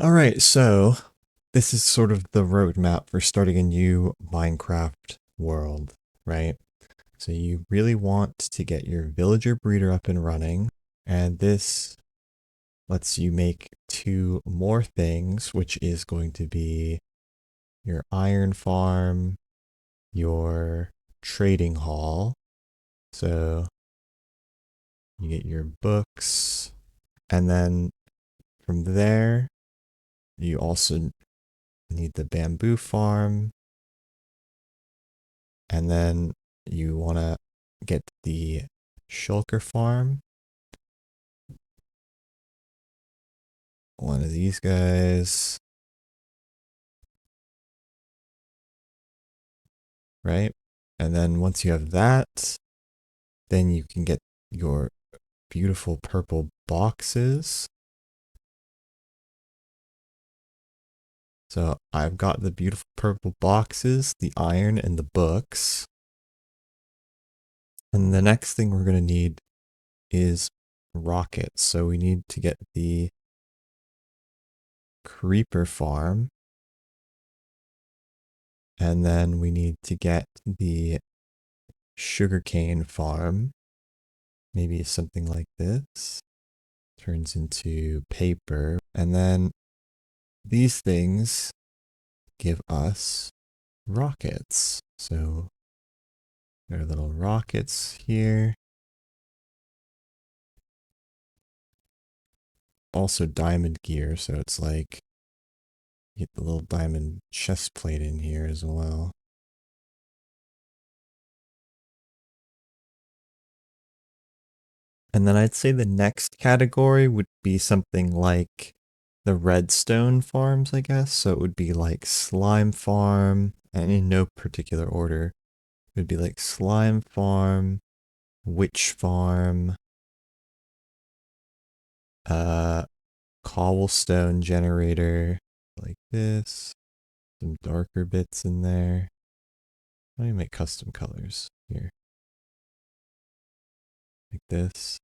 All right, so this is sort of the roadmap for starting a new Minecraft world, right? So you really want to get your villager breeder up and running, and this lets you make two more things, which is going to be your iron farm, your trading hall. So you get your books, and then from there, you also need the bamboo farm. And then you want to get the shulker farm, one of these guys, right? And then once you have that, then you can get your beautiful purple boxes. So I've got the beautiful purple boxes, the iron, and the books. And the next thing we're going to need is rockets. So we need to get the creeper farm. And then we need to get the sugarcane farm. Maybe something like this turns into paper. And then these things give us rockets. So there are little rockets here. Also diamond gear, so it's like you get the little diamond chest plate in here as well. And then I'd say the next category would be something like the redstone farms, I guess. So it would be like slime farm, and in no particular order. It would be like slime farm, witch farm, uh, cobblestone generator, like this. Some darker bits in there. Let me make custom colors here, like this.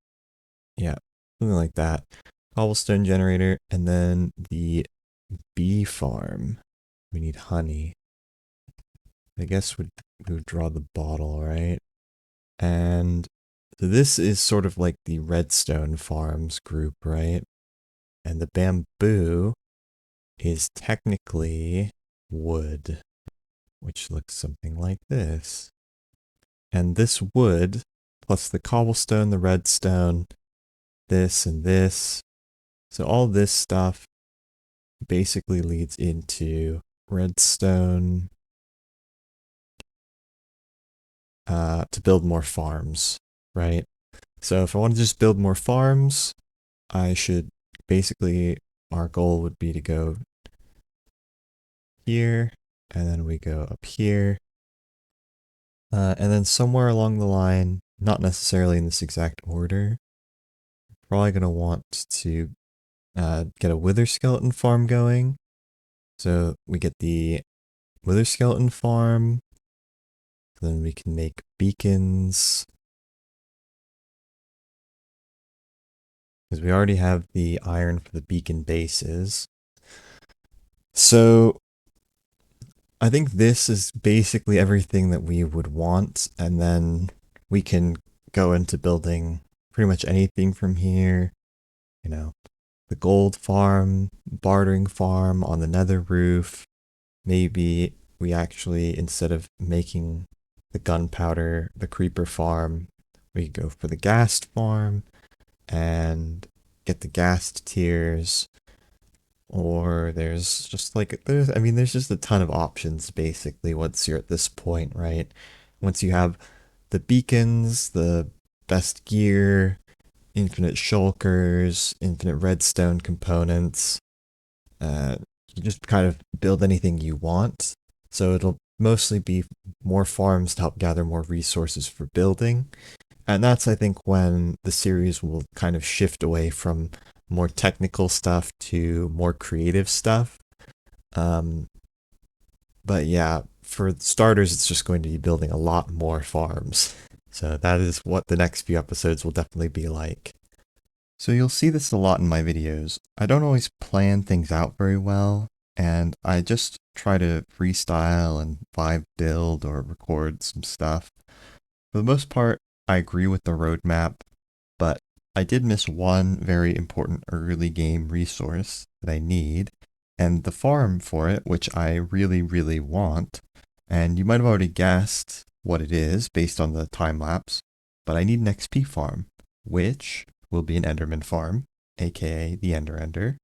Yeah, something like that. Cobblestone generator, and then the bee farm. We need honey. I guess we would draw the bottle, right? And so this is sort of like the redstone farms group, right? And the bamboo is technically wood, which looks something like this. And this wood, plus the cobblestone, the redstone, this and this. So all this stuff basically leads into redstone to build more farms, right? So if I want to just build more farms, I should basically, our goal would be to go here, and then we go up here. And then somewhere along the line, not necessarily in this exact order, probably going to want to get a wither skeleton farm going. So we get the wither skeleton farm. Then we can make beacons. Because we already have the iron for the beacon bases. So I think this is basically everything that we would want. And then we can go into building pretty much anything from here. You know, the gold farm, bartering farm on the nether roof. Maybe we actually, instead of making the gunpowder, the creeper farm, we go for the ghast farm and get the ghast tiers. Or there's just like, there's just a ton of options basically once you're at this point, right? Once you have the beacons, the best gear, infinite shulkers, infinite redstone components, uh, you just kind of build anything you want. So it'll mostly be more farms to help gather more resources for building. And that's, I think, when the series will kind of shift away from more technical stuff to more creative stuff. Um, but yeah, for starters, it's just going to be building a lot more farms. So that is what the next few episodes will definitely be like. So you'll see this a lot in my videos. I don't always plan things out very well, and I just try to freestyle and vibe build or record some stuff. For the most part, I agree with the roadmap, but I did miss one very important early game resource that I need, and the farm for it, which I really, really want. And you might have already guessed what it is based on the time lapse, but I need an XP farm, which will be an Enderman farm, aka the Ender Ender.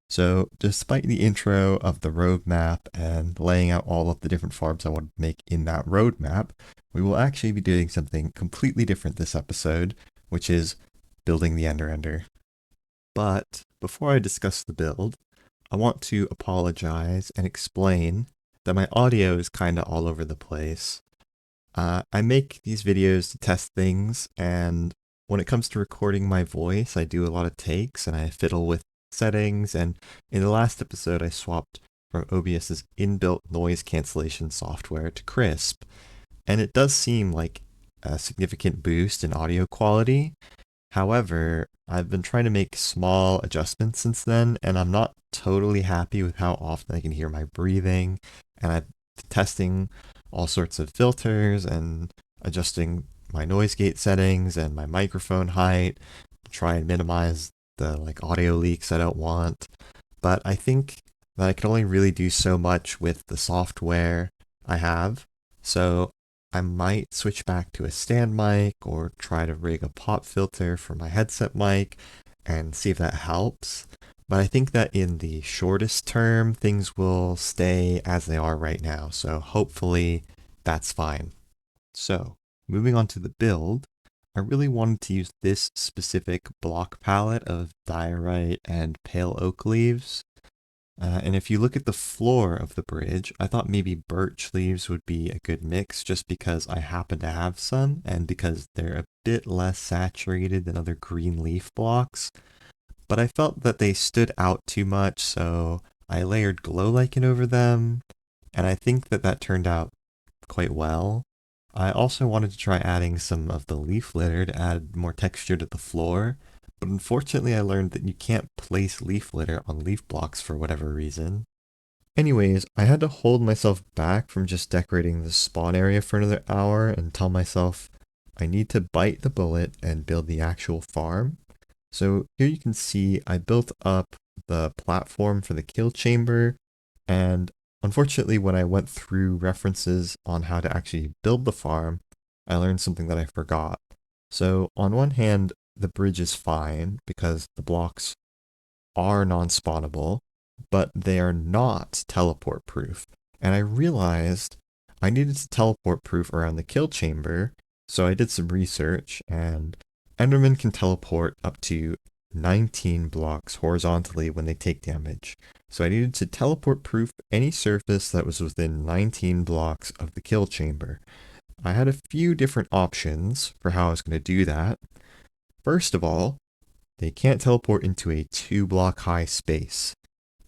So, despite the intro of the roadmap and laying out all of the different farms I want to make in that roadmap, we will actually be doing something completely different this episode, which is building the Ender Ender. But before I discuss the build, I want to apologize and explain that my audio is kind of all over the place. I make these videos to test things, and when it comes to recording my voice, I do a lot of takes and I fiddle with settings. And in the last episode, I swapped from OBS's inbuilt noise cancellation software to Crisp, and it does seem like a significant boost in audio quality. However, I've been trying to make small adjustments since then, and I'm not totally happy with how often I can hear my breathing. And I'm testing all sorts of filters and adjusting my noise gate settings and my microphone height, try and minimize the audio leaks I don't want. But I think that I can only really do so much with the software I have. So I might switch back to a stand mic or try to rig a pop filter for my headset mic and see if that helps. But I think that in the shortest term, things will stay as they are right now. So hopefully that's fine. So moving on to the build, I really wanted to use this specific block palette of diorite and pale oak leaves. And if you look at the floor of the bridge, I thought maybe birch leaves would be a good mix just because I happen to have some and because they're a bit less saturated than other green leaf blocks. But I felt that they stood out too much, so I layered glow lichen over them, and I think that that turned out quite well. I also wanted to try adding some of the leaf litter to add more texture to the floor, but unfortunately I learned that you can't place leaf litter on leaf blocks for whatever reason. Anyways, I had to hold myself back from just decorating the spawn area for another hour and tell myself I need to bite the bullet and build the actual farm. So here you can see I built up the platform for the kill chamber, and unfortunately when I went through references on how to actually build the farm, I learned something that I forgot. So on one hand, the bridge is fine because the blocks are non-spawnable, but they are not teleport proof. And I realized I needed to teleport proof around the kill chamber, so I did some research, and Endermen can teleport up to 19 blocks horizontally when they take damage. So I needed to teleport proof any surface that was within 19 blocks of the kill chamber. I had a few different options for how I was going to do that. First of all, they can't teleport into a 2 block high space.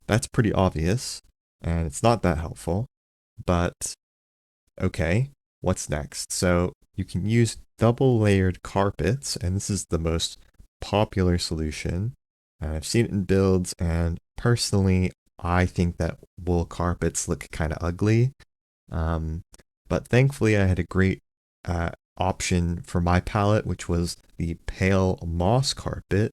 That's pretty obvious, and it's not that helpful. But okay, what's next? So you can use double layered carpets, and this is the most popular solution. And I've seen it in builds, and personally, I think that wool carpets look kind of ugly. Um, but thankfully, I had a great option for my palette, which was the pale moss carpet.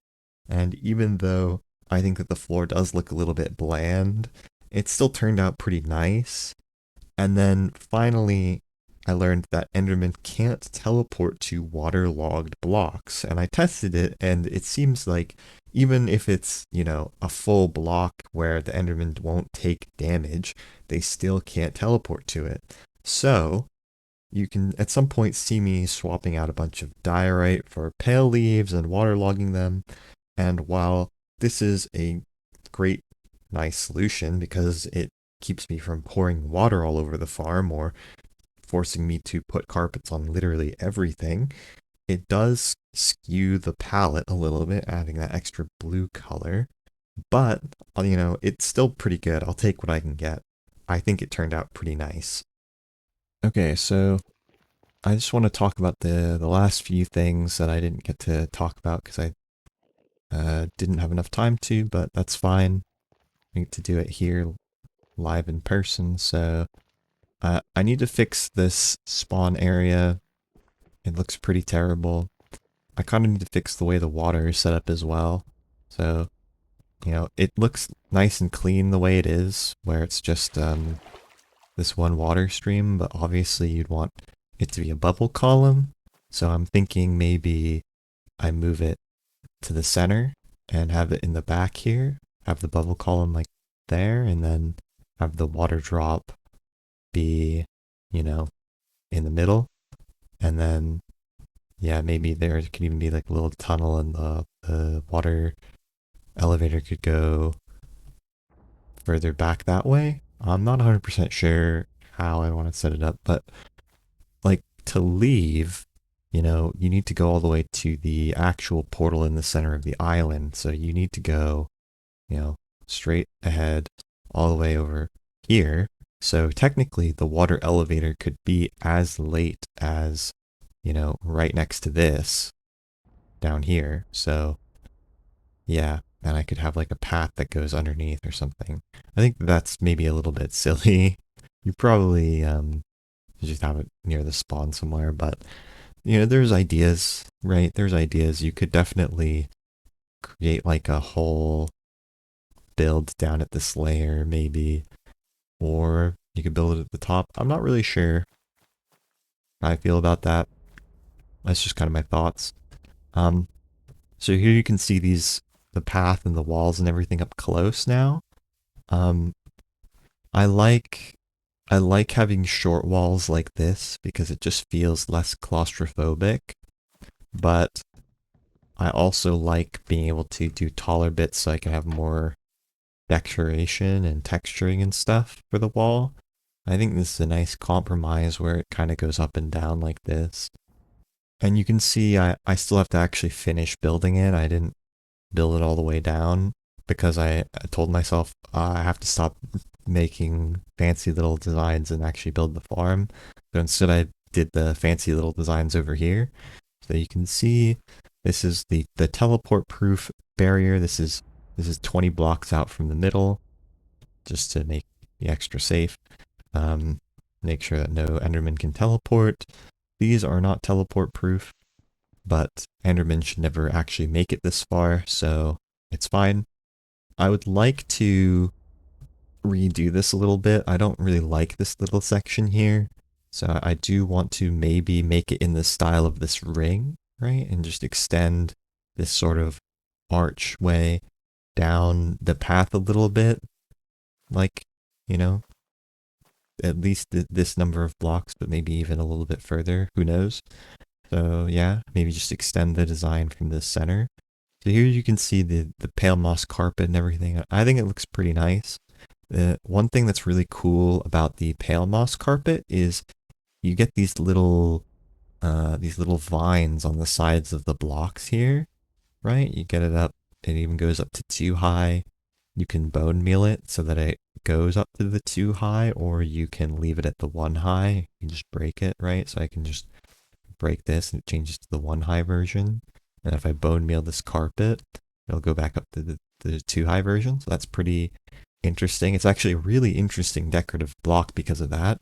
And even though I think that the floor does look a little bit bland, it still turned out pretty nice. And then finally, I learned that Enderman can't teleport to waterlogged blocks. And I tested it, and it seems like even if it's, a full block where the Enderman won't take damage, they still can't teleport to it. So, you can at some point see me swapping out a bunch of diorite for pale leaves and waterlogging them. And while this is a great, nice solution because it keeps me from pouring water all over the farm or forcing me to put carpets on literally everything, it does skew the palette a little bit, adding that extra blue color. But, it's still pretty good. I'll take what I can get. I think it turned out pretty nice. Okay, so I just want to talk about the last few things that I didn't get to talk about because I Didn't have enough time to, but that's fine. I need to do it here live in person, so I need to fix this spawn area. It looks pretty terrible. I kind of need to fix the way the water is set up as well. So, it looks nice and clean the way it is, where it's just this one water stream, but obviously you'd want it to be a bubble column. So I'm thinking maybe I move it to the center and have it in the back here, have the bubble column like there, and then have the water drop be, you know, in the middle. And then, yeah, maybe there could even be like a little tunnel and the water elevator could go further back that way. I'm not 100% sure how I want to set it up, but like to leave, you need to go all the way to the actual portal in the center of the island. So you need to go, straight ahead all the way over here. So technically the water elevator could be as late as, right next to this down here. So yeah, and I could have like a path that goes underneath or something. I think that's maybe a little bit silly. You probably just have it near the spawn somewhere, but there's ideas, right? There's ideas. You could definitely create like a whole build down at this layer, maybe, or you could build it at the top. I'm not really sure how I feel about that. That's just kind of my thoughts. So here you can see the path and the walls and everything up close now. Um, I like having short walls like this because it just feels less claustrophobic, but I also like being able to do taller bits so I can have more decoration and texturing and stuff for the wall. I think this is a nice compromise where it kind of goes up and down like this. And you can see I still have to actually finish building it. I didn't build it all the way down because I told myself I have to stop making fancy little designs and actually build the farm. So instead I did the fancy little designs over here. So you can see this is the teleport proof barrier. This is 20 blocks out from the middle just to make the extra safe. Make sure that no Enderman can teleport. These are not teleport proof, but Enderman should never actually make it this far, so it's fine. I would like to redo this a little bit. I don't really like this little section here, so I do want to maybe make it in the style of this ring, right? And just extend this sort of archway down the path a little bit, like, at least this number of blocks, but maybe even a little bit further, who knows? So yeah, maybe just extend the design from the center. So here you can see the pale moss carpet and everything. I think it looks pretty nice. One thing that's really cool about the pale moss carpet is you get these little vines on the sides of the blocks here, right? You get it up, it even goes up to 2 high. You can bone meal it so that it goes up to the 2 high, or you can leave it at the 1 high. You can just break it, right? So I can just break this and it changes to the 1 high version. And if I bone meal this carpet, it'll go back up to the 2 high version. So that's pretty interesting. It's actually a really interesting decorative block because of that.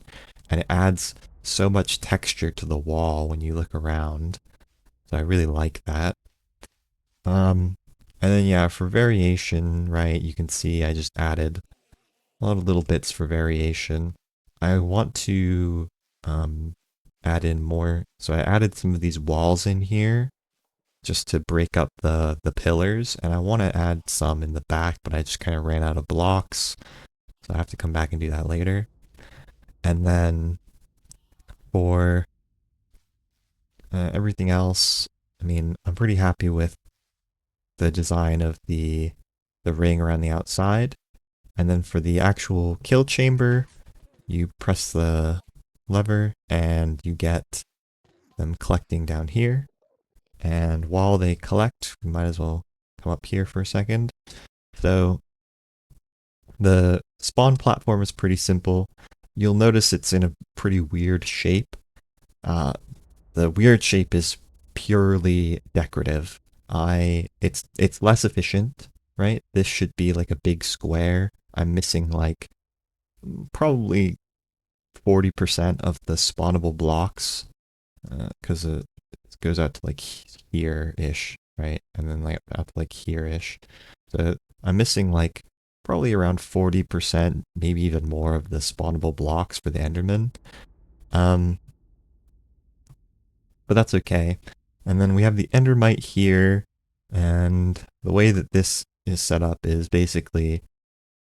And it adds so much texture to the wall when you look around. So I really like that. And then yeah, for variation, right, you can see I just added a lot of little bits for variation. I want to add in more. So I added some of these walls in here just to break up the pillars, and I want to add some in the back, but I just kind of ran out of blocks. So I have to come back and do that later. And then for everything else, I mean, I'm pretty happy with the design of the ring around the outside. And then for the actual kill chamber, you press the lever and you get them collecting down here. And while they collect, we might as well come up here for a second. So the spawn platform is pretty simple. You'll notice it's in a pretty weird shape. The weird shape is purely decorative. it's less efficient, right? This should be like a big square. I'm missing like probably 40% of the spawnable blocks because it goes out to like here ish, right? And then like out to like here ish. So I'm missing like probably around 40%, maybe even more of the spawnable blocks for the Enderman. Um, but that's okay. And then we have the Endermite here, and the way that this is set up is basically,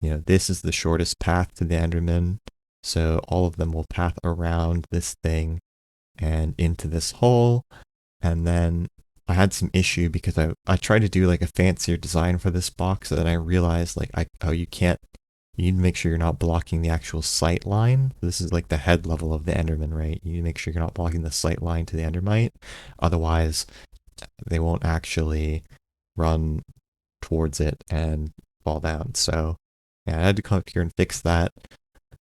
this is the shortest path to the Enderman, so all of them will path around this thing and into this hole, and then I had some issue because I tried to do like a fancier design for this box, and then I realized like you can't, you need to make sure you're not blocking the actual sight line. This is like the head level of the Enderman, right? You need to make sure you're not blocking the sight line to the Endermite. Otherwise, they won't actually run towards it and fall down. So yeah, I had to come up here and fix that.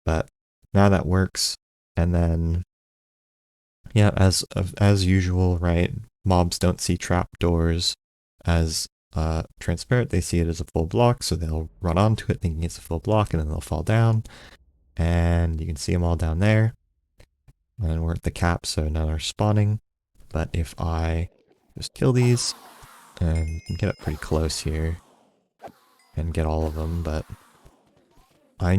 But now that works. And then yeah, as usual, right? Mobs don't see trapdoors as transparent. They see it as a full block, so they'll run onto it thinking it's a full block, and then they'll fall down. And you can see them all down there. And we're at the cap, so none are spawning. But if I just kill these, and you can get up pretty close here and get all of them, but I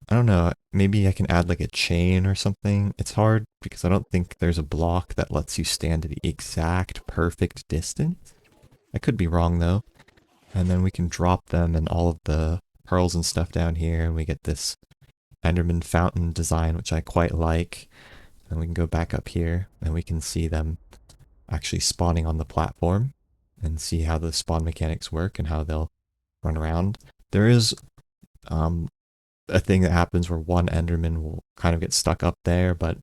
don't know, maybe I can add like a chain or something. It's hard because I don't think there's a block that lets you stand at the exact perfect distance. I could be wrong though. And then we can drop them and all of the pearls and stuff down here, and we get this Enderman fountain design, which I quite like. And we can go back up here and we can see them actually spawning on the platform and see how the spawn mechanics work and how they'll run around. There is a thing that happens where one Enderman will kind of get stuck up there, but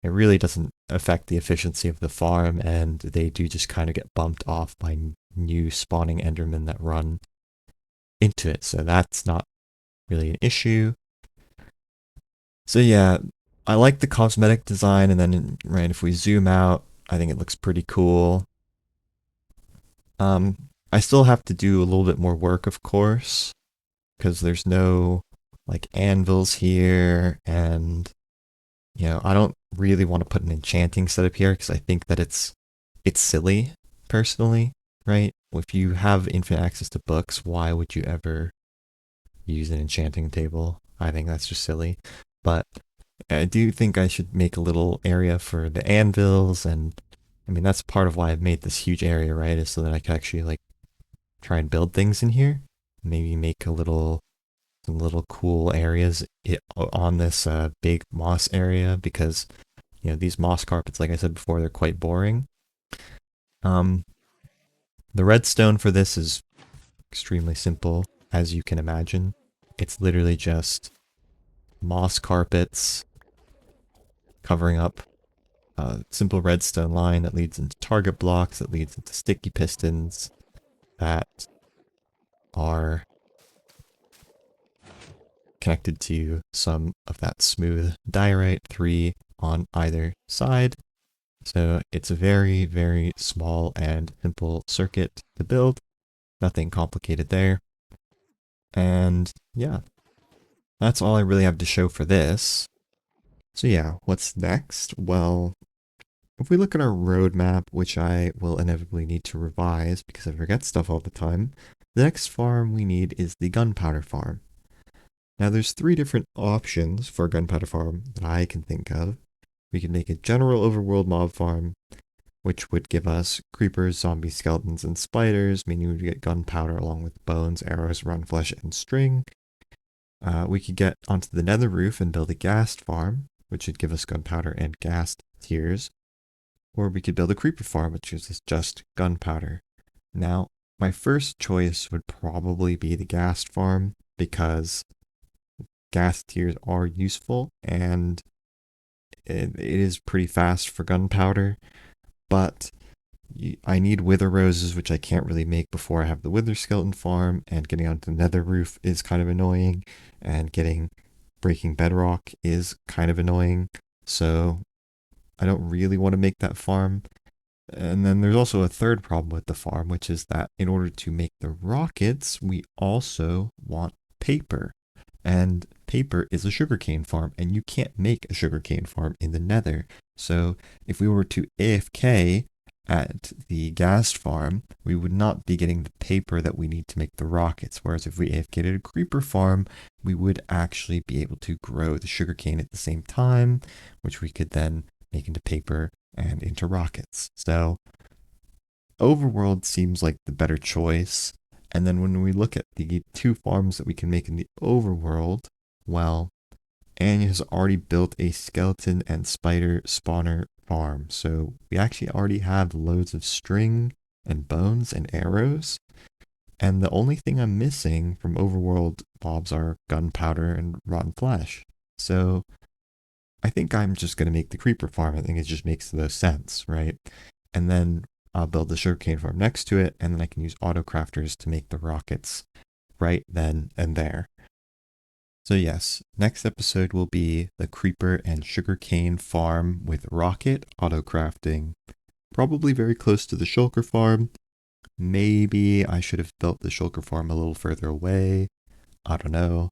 it really doesn't affect the efficiency of the farm, and they do just kind of get bumped off by new spawning Endermen that run into it, so that's not really an issue. So yeah, I like the cosmetic design, and then right, if we zoom out, I think it looks pretty cool. I still have to do a little bit more work, of course, because there's no like anvils here, and I don't really want to put an enchanting setup here because I think that it's silly personally, right? If you have infinite access to books, why would you ever use an enchanting table? I think that's just silly. But I do think I should make a little area for the anvils, and I mean that's part of why I've made this huge area, right? Is so that I can actually like try and build things in here. Maybe make some little cool areas on this big moss area, because these moss carpets, like I said before, they're quite boring. Um, the redstone for this is extremely simple, as you can imagine. It's literally just moss carpets covering up a simple redstone line that leads into target blocks, that leads into sticky pistons that are connected to some of that smooth diorite, 3 on either side. So it's a very, very small and simple circuit to build. Nothing complicated there. And yeah, that's all I really have to show for this. So yeah, what's next? Well, if we look at our roadmap, which I will inevitably need to revise because I forget stuff all the time, the next farm we need is the gunpowder farm. Now there's 3 different options for a gunpowder farm that I can think of. We can make a general overworld mob farm, which would give us creepers, zombies, skeletons, and spiders, meaning we would get gunpowder along with bones, arrows, run flesh, and string. We could get onto the nether roof and build a ghast farm, which would give us gunpowder and ghast tiers. Or we could build a creeper farm, which is just gunpowder. Now, my first choice would probably be the ghast farm, because ghast tiers are useful, and it is pretty fast for gunpowder, but I need wither roses, which I can't really make before I have the wither skeleton farm, and getting onto the nether roof is kind of annoying, and breaking bedrock is kind of annoying, so I don't really want to make that farm. And then there's also a third problem with the farm, which is that in order to make the rockets, we also want paper. And paper is a sugarcane farm, and you can't make a sugarcane farm in the nether. So if we were to AFK at the gas farm, we would not be getting the paper that we need to make the rockets. Whereas if we AFK'd at a creeper farm, we would actually be able to grow the sugarcane at the same time, which we could then make into paper and into rockets. So overworld seems like the better choice. And then when we look at the two farms that we can make in the overworld, well, Anya has already built a skeleton and spider spawner farm. So we actually already have loads of string and bones and arrows. And the only thing I'm missing from overworld mobs are gunpowder and rotten flesh. So I think I'm just going to make the creeper farm. I think it just makes the most sense, right? And then I'll build the sugarcane farm next to it, and then I can use auto crafters to make the rockets right then and there. So yes, next episode will be the creeper and sugarcane farm with rocket auto crafting. Probably very close to the shulker farm. Maybe I should have built the shulker farm a little further away. I don't know.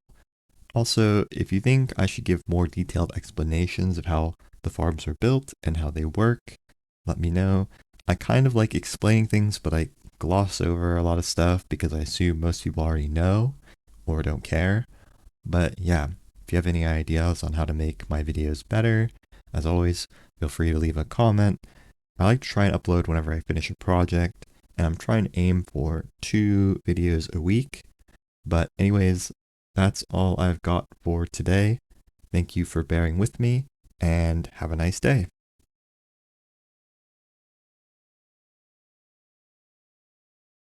Also, if you think I should give more detailed explanations of how the farms are built and how they work, let me know. I kind of like explaining things, but I gloss over a lot of stuff because I assume most people already know or don't care. But yeah, if you have any ideas on how to make my videos better, as always, feel free to leave a comment. I like to try and upload whenever I finish a project, and I'm trying to aim for 2 videos a week. But anyways, that's all I've got for today. Thank you for bearing with me, and have a nice day.